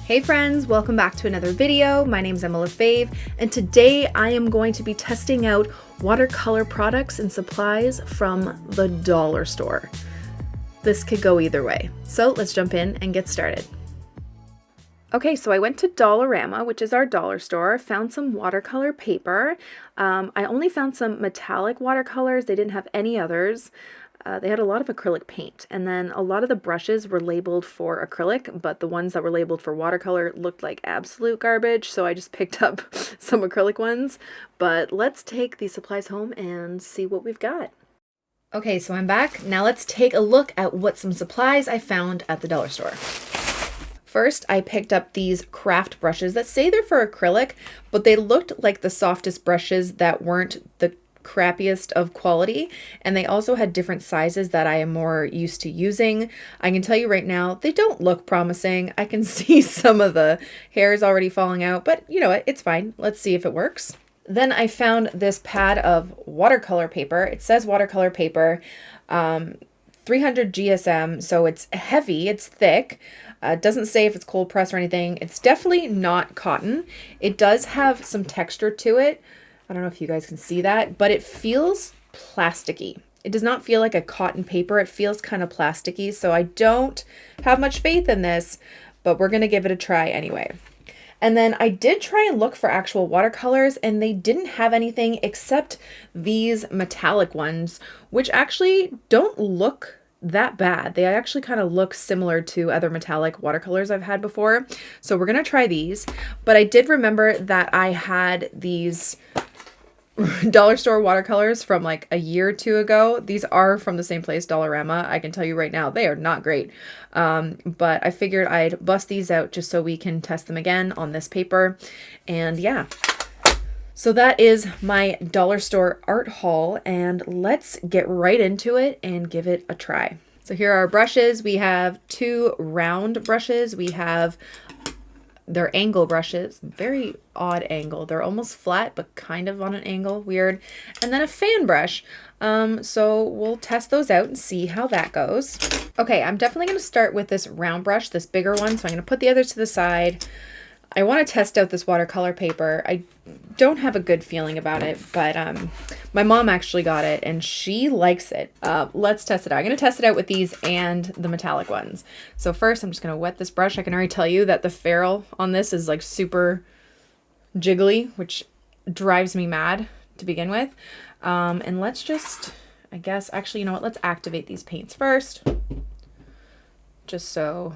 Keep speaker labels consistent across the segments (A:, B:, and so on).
A: Hey friends, welcome back to another video. My name is Emma Lefebvre, and today I am going to be testing out watercolor products and supplies from the dollar store. This could go either way. So let's jump in and get started. Okay, so I went to Dollarama, which is our dollar store, found some watercolor paper. I only found some metallic watercolors. They didn't have any others. They had a lot of acrylic paint, and then a lot of the brushes were labeled for acrylic, but the ones that were labeled for watercolor looked like absolute garbage, so I just picked up some acrylic ones. But let's take these supplies home and see what we've got. Okay, so I'm back. Now let's take a look at what some supplies I found at the dollar store. First, I picked up these craft brushes that say they're for acrylic, but they looked like the softest brushes that weren't the crappiest of quality, and they also had different sizes that I am more used to using. I can tell you right now, they don't look promising. I can see some of the hairs already falling out, but you know what, it's fine. Let's see if it works. Then I found this pad of watercolor paper. It says watercolor paper, 300 GSM, so it's heavy, it's thick. It doesn't say if it's cold press or anything. It's definitely not cotton. It does have some texture to it. I don't know if you guys can see that, but it feels plasticky. It does not feel like a cotton paper. It feels kind of plasticky, so I don't have much faith in this, but we're going to give it a try anyway. And then I did try and look for actual watercolors, and they didn't have anything except these metallic ones, which actually don't look that bad. They actually kind of look similar to other metallic watercolors I've had before. So we're going to try these, but I did remember that I had these dollar store watercolors from like a year or two ago. These are from the same place, Dollarama. I can tell you right now, they are not great. But I figured I'd bust these out just so we can test them again on this paper. And yeah, so that is my dollar store art haul, and let's get right into it and give it a try. So here are our brushes. We have two round brushes. We have their angle brushes, very odd angle. They're almost flat, but kind of on an angle, weird. And then a fan brush. So we'll test those out and see how that goes. Okay, I'm definitely going to start with this round brush, this bigger one. So I'm going to put the others to the side. I want to test out this watercolor paper. I don't have a good feeling about it, but my mom actually got it and she likes it. Let's test it out. I'm going to test it out with these and the metallic ones. So first I'm just going to wet this brush. I can already tell you that the ferrule on this is like super jiggly, which drives me mad to begin with. And let's just, I guess, actually, you know what? Let's activate these paints first, just so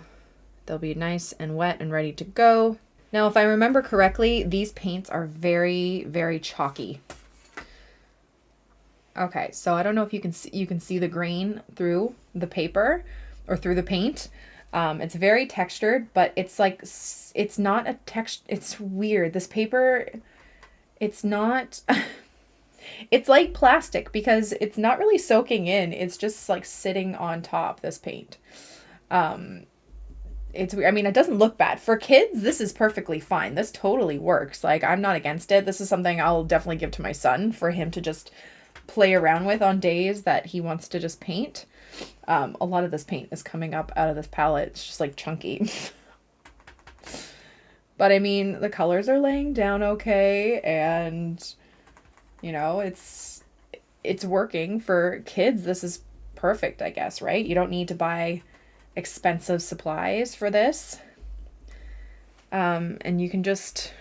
A: they'll be nice and wet and ready to go. Now, if I remember correctly, these paints are very, very chalky. Okay, so I don't know if you can see the grain through the paper or through the paint. It's very textured, but it's like, it's not a text. It's weird. This paper, it's not, it's like plastic because it's not really soaking in. It's just like sitting on top, this paint. It's weird. I mean, it doesn't look bad. For kids, this is perfectly fine. This totally works. Like, I'm not against it. This is something I'll definitely give to my son for him to just play around with on days that he wants to just paint. A lot of this paint is coming up out of this palette. It's just like chunky. But I mean, the colors are laying down okay, and you know, it's working for kids. This is perfect, I guess, right? You don't need to buy expensive supplies for this. And you can just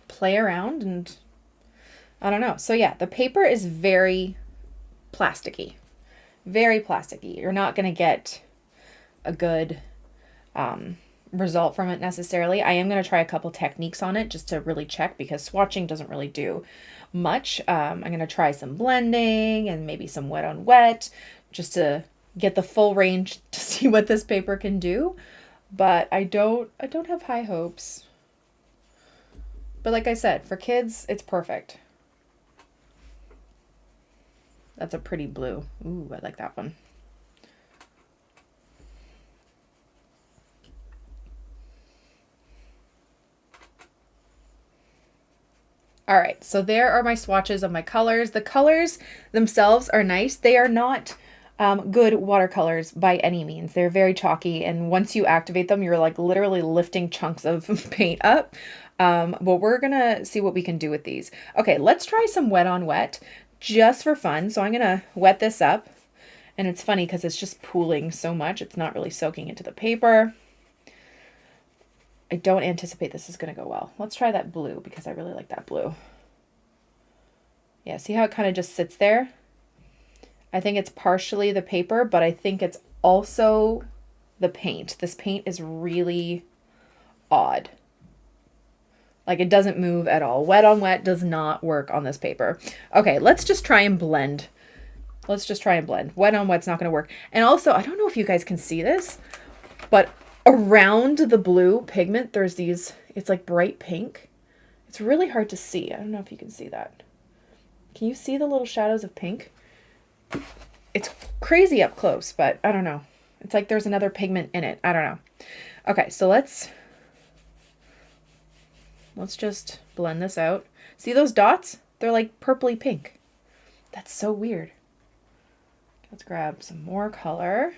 A: play around and I don't know. So yeah, the paper is very plasticky. Very plasticky. You're not going to get a good result from it necessarily. I am going to try a couple techniques on it just to really check, because swatching doesn't really do much. I'm going to try some blending and maybe some wet on wet just to get the full range to see what this paper can do. But I don't have high hopes. But like I said, for kids, it's perfect. That's a pretty blue. Ooh, I like that one. All right, so there are my swatches of my colors. The colors themselves are nice. They are not good watercolors by any means. They're very chalky, and once you activate them, you're like literally lifting chunks of paint up. But we're gonna see what we can do with these. Okay, let's try some wet on wet just for fun. So I'm gonna wet this up, and it's funny because it's just pooling so much. It's not really soaking into the paper. I don't anticipate this is gonna go well. Let's try that blue because I really like that blue. Yeah, see how it kind of just sits there? I think it's partially the paper, but I think it's also the paint. This paint is really odd. Like it doesn't move at all. Wet on wet does not work on this paper. Okay, let's just try and blend. Let's just try and blend. Wet on wet's not gonna work. And also, I don't know if you guys can see this, but around the blue pigment, there's these, it's like bright pink. It's really hard to see. I don't know if you can see that. Can you see the little shadows of pink? It's crazy up close, but I don't know. It's like there's another pigment in it. I don't know. Okay, so let's just blend this out. See those dots? They're like purpley pink. That's so weird. Let's grab some more color.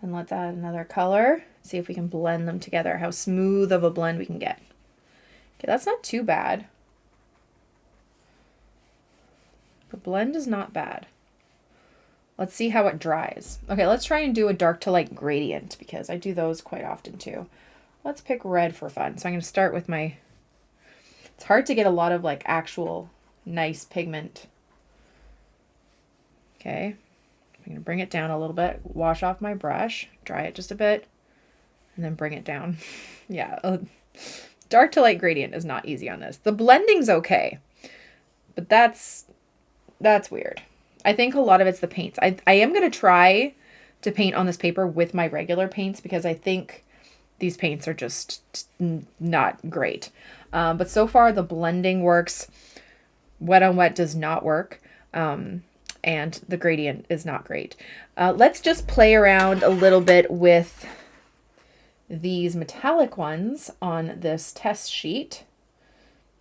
A: And let's add another color. See if we can blend them together, how smooth of a blend we can get. Okay, that's not too bad. The blend is not bad. Let's see how it dries. Okay, let's try and do a dark to light gradient because I do those quite often too. Let's pick red for fun. So I'm going to start with my, it's hard to get a lot of like actual nice pigment. Okay, I'm going to bring it down a little bit, wash off my brush, dry it just a bit, and then bring it down. Yeah, dark to light gradient is not easy on this. The blending's okay, but that's weird. I think a lot of it's the paints. I am going to try to paint on this paper with my regular paints because I think these paints are just not great. But so far the blending works. Wet on wet does not work. And the gradient is not great. Let's just play around a little bit with these metallic ones on this test sheet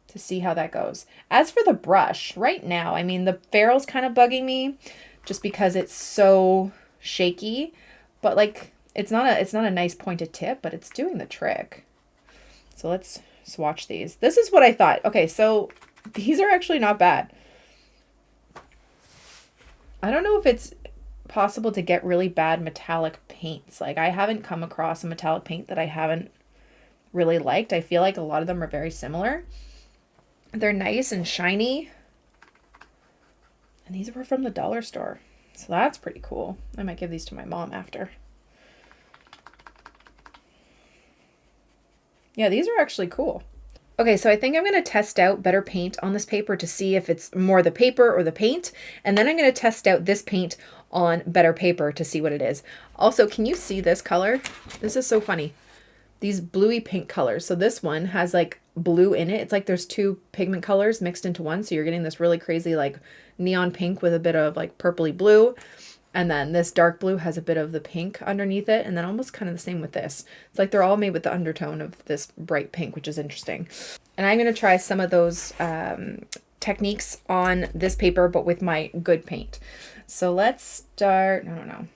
A: to see how that goes. As for the brush, right now, I mean, the ferrule's kind of bugging me just because it's so shaky, but like, it's not a nice pointed tip, but it's doing the trick. So let's swatch these. This is what I thought. Okay, so these are actually not bad. I don't know if it's possible to get really bad metallic paints. Like I haven't come across a metallic paint that I haven't really liked. I feel like a lot of them are very similar. They're nice and shiny. And these were from the dollar store. So that's pretty cool. I might give these to my mom after. Yeah, these are actually cool. Okay, so I think I'm going to test out better paint on this paper to see if it's more the paper or the paint. And then I'm going to test out this paint on better paper to see what it is. Also, can you see this color? This is so funny. These bluey pink colors. So this one has like blue in it. It's like there's two pigment colors mixed into one. So you're getting this really crazy like neon pink with a bit of like purpley blue. And then this dark blue has a bit of the pink underneath it. And then almost kind of the same with this. It's like they're all made with the undertone of this bright pink, which is interesting. And I'm going to try some of those techniques on this paper, but with my good paint. So let's start, I don't know,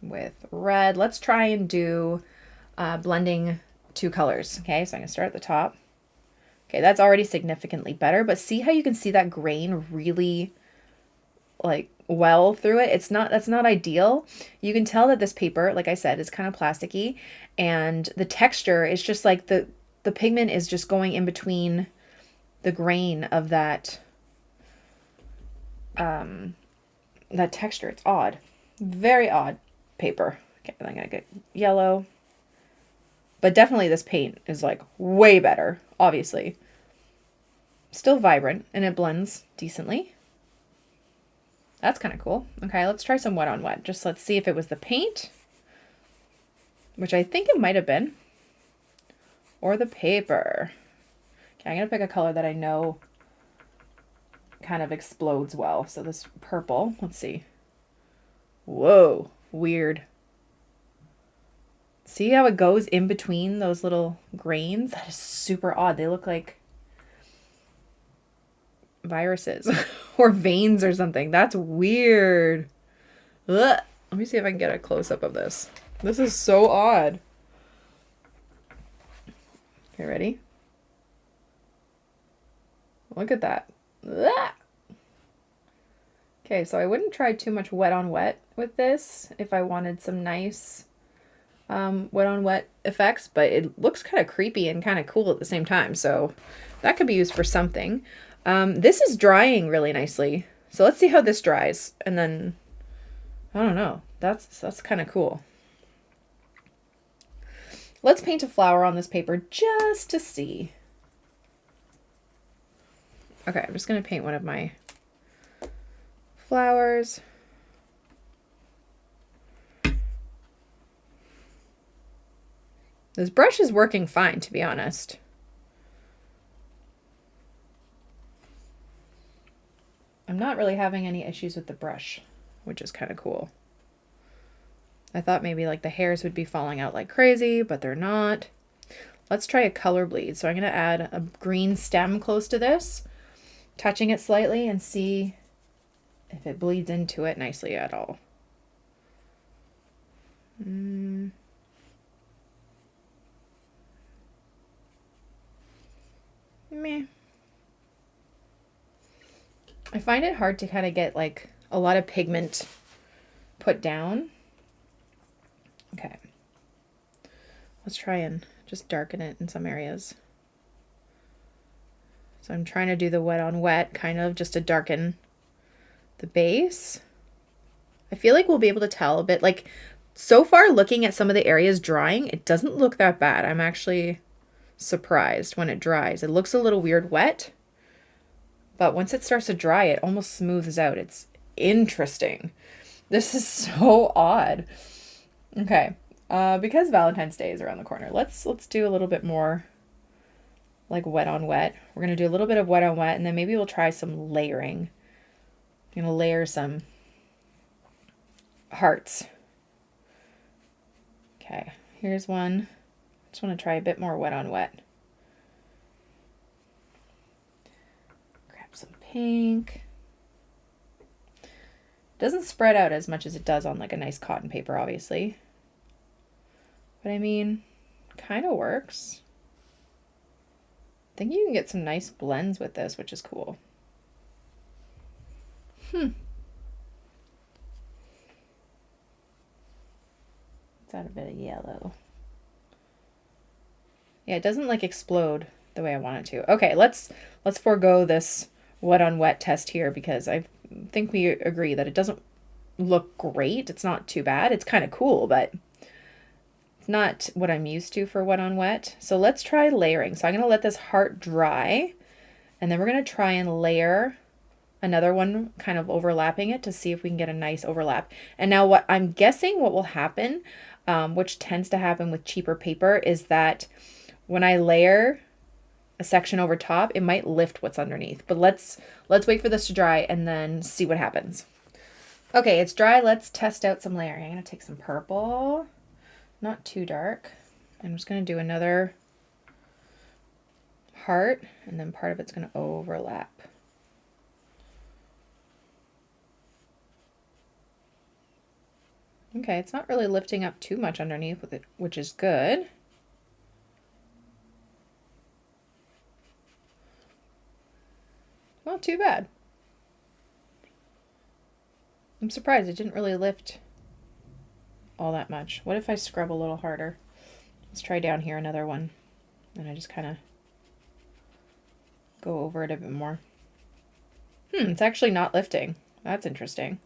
A: with red. Let's try and do blending two colors. Okay, so I'm going to start at the top. Okay, that's already significantly better, but see how you can see that grain really like well through it. That's not ideal. You can tell that this paper, like I said, is kind of plasticky, and the texture is just like the pigment is just going in between the grain of that that texture. It's odd. Very odd paper. Okay, I'm gonna get yellow. But definitely this paint is like way better, obviously. Still vibrant and it blends decently. That's kind of cool. Okay, let's try some wet on wet. Just let's see if it was the paint, which I think it might have been, or the paper. Okay, I'm gonna pick a color that I know kind of explodes well. So this purple, let's see. Whoa, weird. See how it goes in between those little grains? That is super odd. They look like viruses or veins or something. That's weird. Ugh. Let me see if I can get a close-up of this. This is so odd. Okay, ready? Look at that. Ugh. Okay, so I wouldn't try too much wet on wet with this if I wanted some nice wet on wet effects, but it looks kind of creepy and kind of cool at the same time, so that could be used for something. This is drying really nicely, so let's see how this dries, and then I don't know, that's kind of cool. Let's paint a flower on this paper just to see. Okay, I'm just going to paint one of my flowers. This brush is working fine, to be honest. I'm not really having any issues with the brush, which is kind of cool. I thought maybe like the hairs would be falling out like crazy, but they're not. Let's try a color bleed. So I'm going to add a green stem close to this, touching it slightly and see if it bleeds into it nicely at all. Meh. I find it hard to kind of get like a lot of pigment put down. Okay. Let's try and just darken it in some areas. So I'm trying to do the wet on wet, kind of just to darken the base. I feel like we'll be able to tell a bit, like so far looking at some of the areas drying, it doesn't look that bad. I'm actually surprised when it dries. It looks a little weird wet, but once it starts to dry, it almost smooths out. It's interesting. This is so odd. Okay, because Valentine's Day is around the corner, let's do a little bit more like wet on wet. We're gonna do a little bit of wet on wet, and then maybe we'll try some layering. I'm gonna layer some hearts. Okay, here's one. Just want to try a bit more wet on wet. Grab some pink. Doesn't spread out as much as it does on like a nice cotton paper, obviously. But I mean, kind of works. I think you can get some nice blends with this, which is cool. Let's add a bit of yellow. Yeah, it doesn't like explode the way I want it to. Okay, let's forego this wet on wet test here because I think we agree that it doesn't look great. It's not too bad. It's kind of cool, but not what I'm used to for wet on wet. So let's try layering. So I'm going to let this heart dry, and then we're going to try and layer another one kind of overlapping it to see if we can get a nice overlap. And now what I'm guessing what will happen, which tends to happen with cheaper paper, is that when I layer a section over top, it might lift what's underneath. But let's wait for this to dry and then see what happens. Okay, it's dry. Let's test out some layering. I'm going to take some purple, not too dark. I'm just going to do another heart, and then part of it's going to overlap. Okay, it's not really lifting up too much underneath with it, which is good. Not too bad. I'm surprised it didn't really lift all that much. What if I scrub a little harder? Let's try down here another one. And I just kind of go over it a bit more. It's actually not lifting. That's interesting.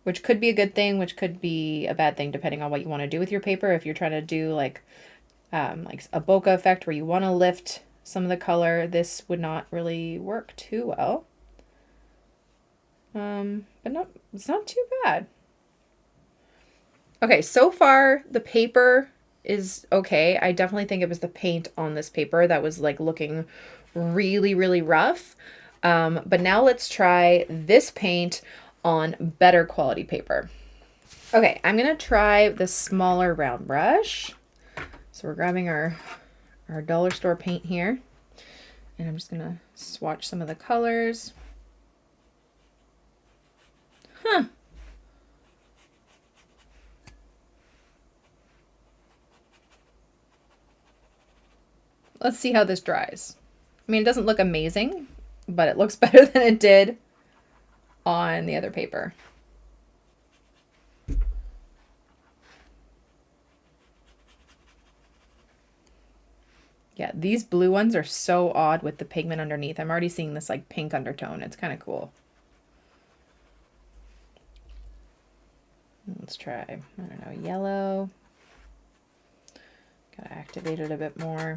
A: Which could be a good thing, which could be a bad thing, depending on what you want to do with your paper. If you're trying to do like a bokeh effect where you want to lift some of the color, this would not really work too well. But no, it's not too bad. Okay, so far the paper is okay. I definitely think it was the paint on this paper that was like looking really, really rough. But now let's try this paint on better quality paper. Okay, I'm gonna try the smaller round brush. So we're grabbing our dollar store paint here, and I'm just gonna swatch some of the colors. Huh. Let's see how this dries. I mean, it doesn't look amazing, but it looks better than it did on the other paper. Yeah, these blue ones are so odd with the pigment underneath. I'm already seeing this like pink undertone. It's kind of cool. Let's try, I don't know, yellow. Gotta activate it a bit more.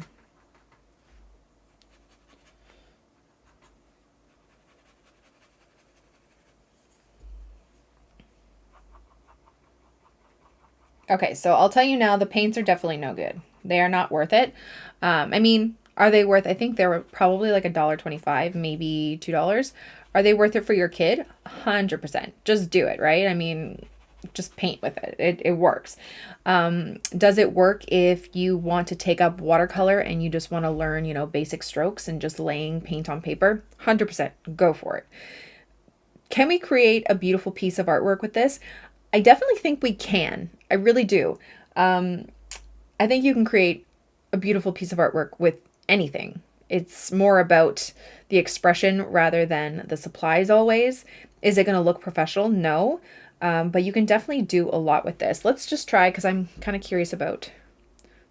A: Okay, so I'll tell you now, the paints are definitely no good. They are not worth it. I mean, are they worth, I think they were probably like $1.25, maybe $2. Are they worth it for your kid? 100%. Just do it, right? I mean, just paint with it. It works. Does it work if you want to take up watercolor and you just want to learn, you know, basic strokes and just laying paint on paper? 100%. Go for it. Can we create a beautiful piece of artwork with this? I definitely think we can. I really do. I think you can create a beautiful piece of artwork with anything. It's more about the expression rather than the supplies always. Is it going to look professional? No. But you can definitely do a lot with this. Let's just try, because I'm kind of curious about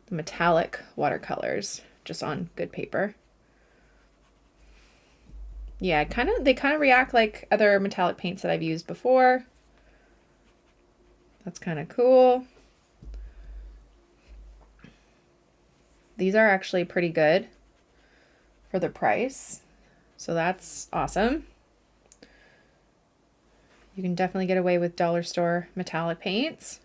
A: the metallic watercolors just on good paper. Yeah, they kind of react like other metallic paints that I've used before. That's kind of cool. These are actually pretty good for the price. So that's awesome. You can definitely get away with dollar store metallic paints.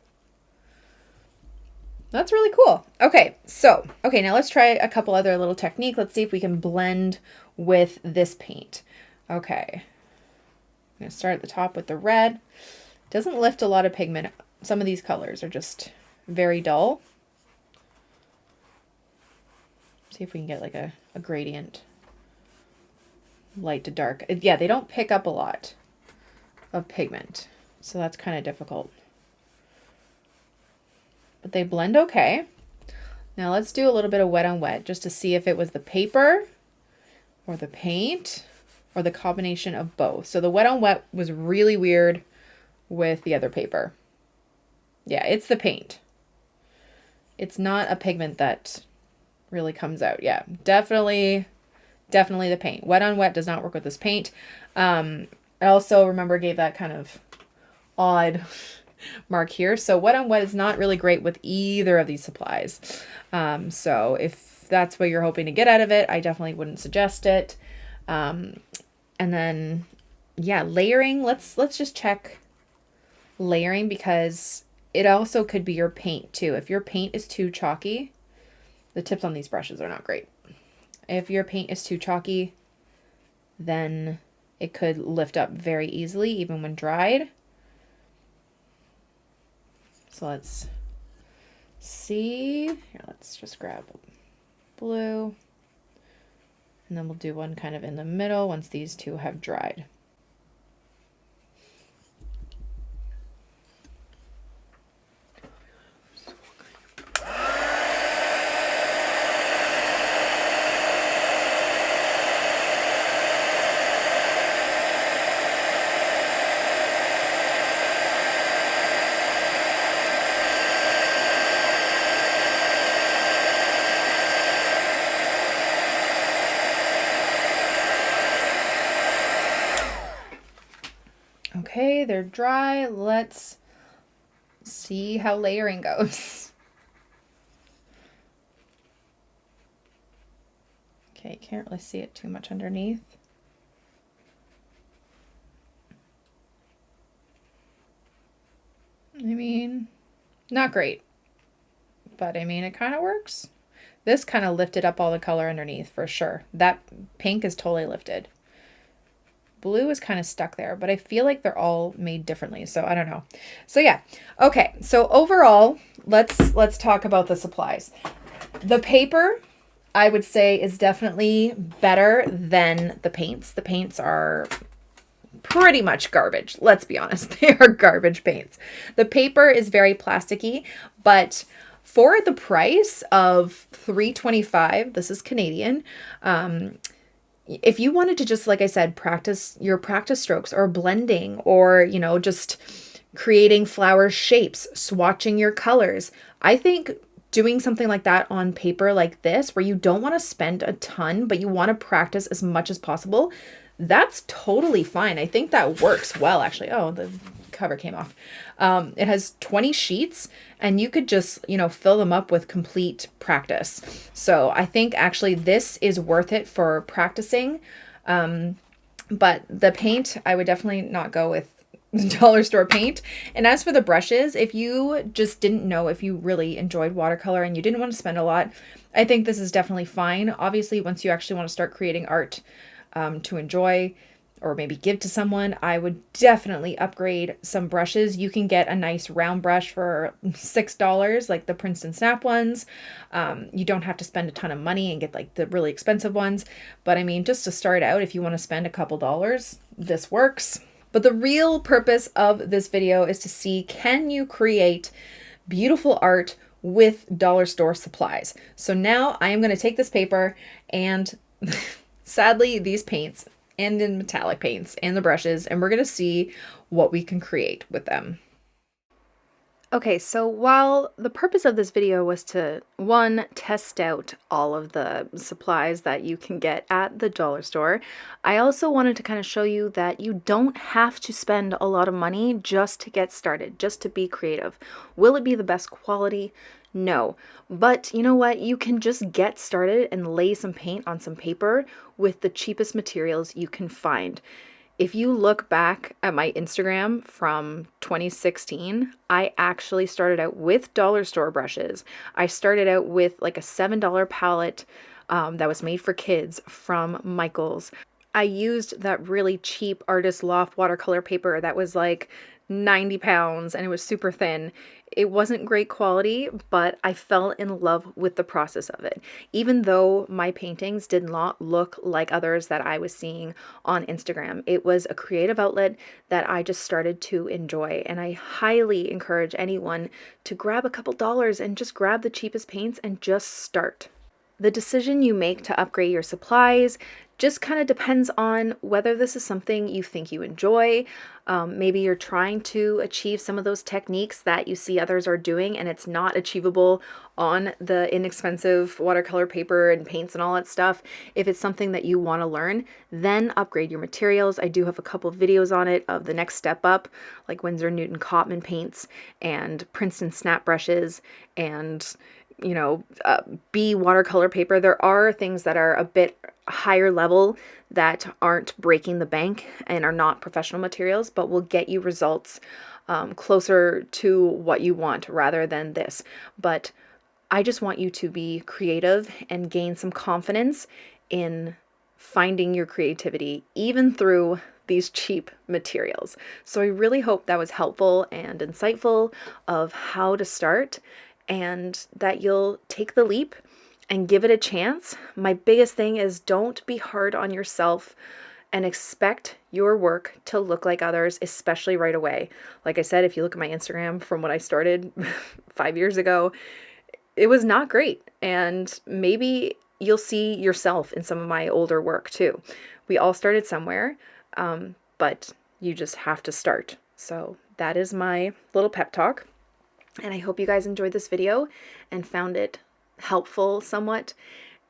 A: That's really cool. Okay, now let's try a couple other little technique. Let's see if we can blend with this paint. Okay, I'm gonna start at the top with the red. Doesn't lift a lot of pigment. Some of these colors are just very dull. See if we can get like a gradient, light to dark. Yeah, they don't pick up a lot of pigment, so that's kind of difficult. But they blend okay. Now let's do a little bit of wet on wet just to see if it was the paper or the paint or the combination of both. So the wet on wet was really weird with the other paper. Yeah, it's the paint. It's not a pigment that really comes out. Yeah, definitely the paint. Wet on wet does not work with this paint. I also remember gave that kind of odd mark here. So wet on wet is not really great with either of these supplies. So if that's what you're hoping to get out of it, I definitely wouldn't suggest it. And then, yeah, layering. Let's just check layering, because it also could be your paint too. If your paint is too chalky, the tips on these brushes are not great. If your paint is too chalky, then it could lift up very easily, even when dried. So let's see. Here, let's just grab blue. And then we'll do one kind of in the middle once these two have dried. Okay, they're dry. Let's see how layering goes. Okay, can't really see it too much underneath. I mean, not great, but I mean, it kind of works. This kind of lifted up all the color underneath for sure. That pink is totally lifted. blue is kind of stuck there, but I feel like they're all made differently, so I don't know. So yeah, okay, so overall, let's talk about the supplies. The paper, I would say, is definitely better than the paints. The paints are pretty much garbage. Let's be honest. They are garbage paints. The paper is very plasticky, but for the price of $3.25, this is Canadian, if you wanted to just, like I said, practice your practice strokes or blending or, you know, just creating flower shapes, swatching your colors, I think doing something like that on paper like this, where you don't want to spend a ton, but you want to practice as much as possible, that's totally fine. I think that works well, actually. Oh, the cover came off. It has 20 sheets, and you could just, you know, fill them up with complete practice. So I think actually this is worth it for practicing. But the paint, I would definitely not go with dollar store paint. And as for the brushes, if you just didn't know if you really enjoyed watercolor and you didn't want to spend a lot, I think this is definitely fine. Obviously, once you actually want to start creating art to enjoy or maybe give to someone, I would definitely upgrade some brushes. You can get a nice round brush for $6, like the Princeton Snap ones. You don't have to spend a ton of money and get like the really expensive ones. But I mean, just to start out, if you want to spend a couple dollars, this works. But the real purpose of this video is to see, can you create beautiful art with dollar store supplies? So now I am going to take this paper and sadly these paints and in metallic paints and the brushes, and we're going to see what we can create with them. Okay, so while the purpose of this video was to, one, test out all of the supplies that you can get at the dollar store, I also wanted to kind of show you that you don't have to spend a lot of money just to get started, just to be creative. Will it be the best quality? No. But you know what? You can just get started and lay some paint on some paper with the cheapest materials you can find. If you look back at my Instagram from 2016, I actually started out with dollar store brushes. I started out with like a $7 palette that was made for kids from Michaels. I used that really cheap Artist Loft watercolor paper that was like 90 pounds and it was super thin. It wasn't great quality, but I fell in love with the process of it. Even though my paintings did not look like others that I was seeing on Instagram, it was a creative outlet that I just started to enjoy. And I highly encourage anyone to grab a couple dollars and just grab the cheapest paints and just start. The decision you make to upgrade your supplies just kind of depends on whether this is something you think you enjoy. Maybe you're trying to achieve some of those techniques that you see others are doing and it's not achievable on the inexpensive watercolor paper and paints and all that stuff. If it's something that you want to learn, then upgrade your materials. I do have a couple of videos on it of the next step up, like Winsor Newton Cotman paints and Princeton Snap brushes and B watercolor paper. There are things that are a bit higher level that aren't breaking the bank and are not professional materials, but will get you results closer to what you want rather than this. But I just want you to be creative and gain some confidence in finding your creativity, even through these cheap materials. So I really hope that was helpful and insightful of how to start, and that you'll take the leap and give it a chance. My biggest thing is don't be hard on yourself and expect your work to look like others, especially right away. Like I said, if you look at my Instagram from when I started 5 years ago, it was not great. And maybe you'll see yourself in some of my older work too. We all started somewhere, but you just have to start. So that is my little pep talk. And I hope you guys enjoyed this video and found it helpful somewhat,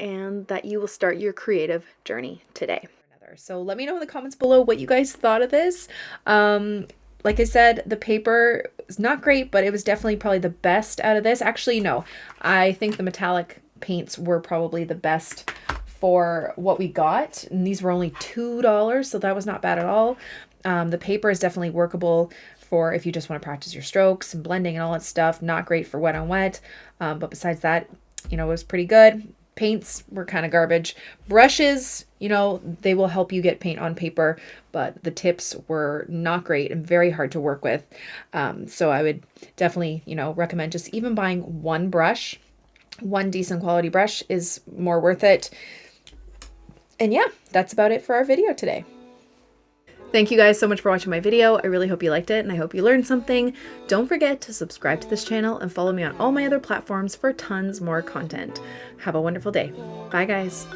A: and that you will start your creative journey today. So let me know in the comments below what you guys thought of this. Like I said, the paper is not great, but it was definitely probably the best out of this. Actually, no, I think the metallic paints were probably the best for what we got. And these were only $2, so that was not bad at all. The paper is definitely workable for if you just want to practice your strokes and blending and all that stuff. Not great for wet on wet, but besides that, it was pretty good. Paints were kind of garbage. Brushes, you know, they will help you get paint on paper, but the tips were not great and very hard to work with. So I would definitely, you know, recommend just even buying one brush. One decent quality brush is more worth it. And yeah, that's about it for our video today. Thank you guys so much for watching my video. I really hope you liked it and I hope you learned something. Don't forget to subscribe to this channel and follow me on all my other platforms for tons more content. Have a wonderful day. Bye guys.